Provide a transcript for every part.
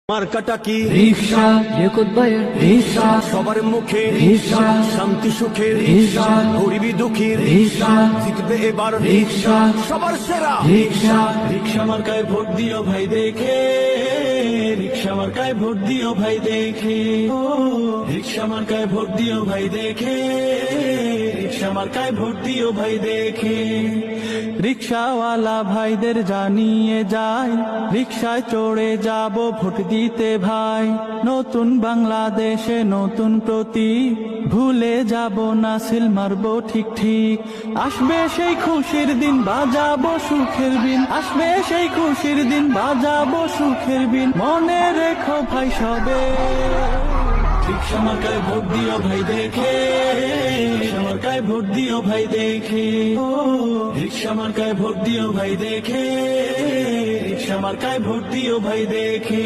মার্কাটা কি রিকশা, লিকুদ ভাইয়ের রিকশা, সবার মুখে রিকশা, শান্তি সুখের রিকশা, গরিবি দুঃখীর রিকশা, জিতবে এবার রিকশা, সবার সেরা রিকশা, রিক্সা মার্কায় ভোট দিও ভাই দেখে, রিক্সা মার্কায় ভোট দিও ভাই দেখে, রিক্সা মার্কায় ভোট দিও ভাই দেখে, রিক্সা মার্কায় ভোট দিও ভাই দেখে। রিক্সাওয়ালা ভাইদের জানিয়ে যায়, রিক্সায় চড়ে যাব ভোট দিতে ভাই। নতুন বাংলাদেশে নতুন প্রতীক, ভুলে যাব না সিল মারবো ঠিক ঠিক। আসবে সেই খুশির দিন, বাজাবো সুখের বিন, আসবে সেই খুশির দিন, বাজাবো সুখের বিন, মনে রেখো ভাই সবে। রিক্সা মার্কায় ভোট দিও ভাই দেখে, রিক্সা মার্কায় ভোট দিও ভাই দেখে, রিক্সা মার্কায় ভোট দিও ভাই দেখে, রিক্সা মার্কায় ভোট দিও ভাই দেখে।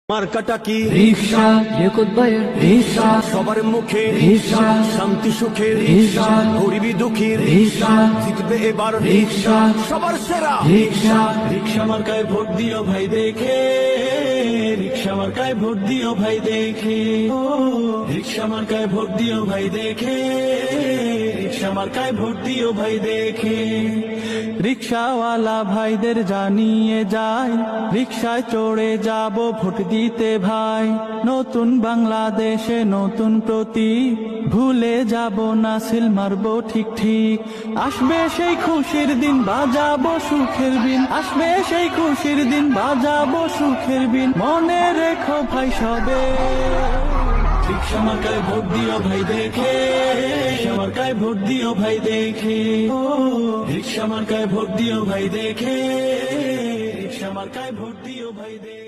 মার্কাটা কি রিকশা, লিকুদ ভাইয়ের রিকশা, সবার মুখে রিকশা, শান্তি সুখের রিকশা, গরিবি দুঃখীর রিকশা, জিতবে এবার রিকশা, সবার সেরা রিকশা, রিক্সা মার্কায় ভোট দিও ভাই দেখে, রিক্সা মার্কায় ভোট দিও ভাই দেখে, রিক্সা মার্কায় ভোট দিও ভাই দেখে, রিক্সা মার্কায় ভোট দিও ভাই দেখে। রিক্সাওয়ালা ভাইদের জানিয়ে যায়, রিক্সায় চড়ে যাব ভোট দিতে ভাই। নতুন বাংলাদেশে নতুন প্রতীক, ভুলে যাব না সিল মারবো ঠিক ঠিক। আসবে সেই খুশির দিন, বাজাবো সুখের বিন, আসবে সেই খুশির দিন, বাজাবো সুখের বিন, মনে রেখো ভাই সবে। রিক্সা মার্কায় ভোট দিও ভাই দেখে, রিক্সা মার্কায় ভোট দিও ভাই দেখে, রিক্সা মার্কায় ভোট দিও ভাই দেখে, রিক্সা মার্কায় ভোট দিও ভাই দেখে।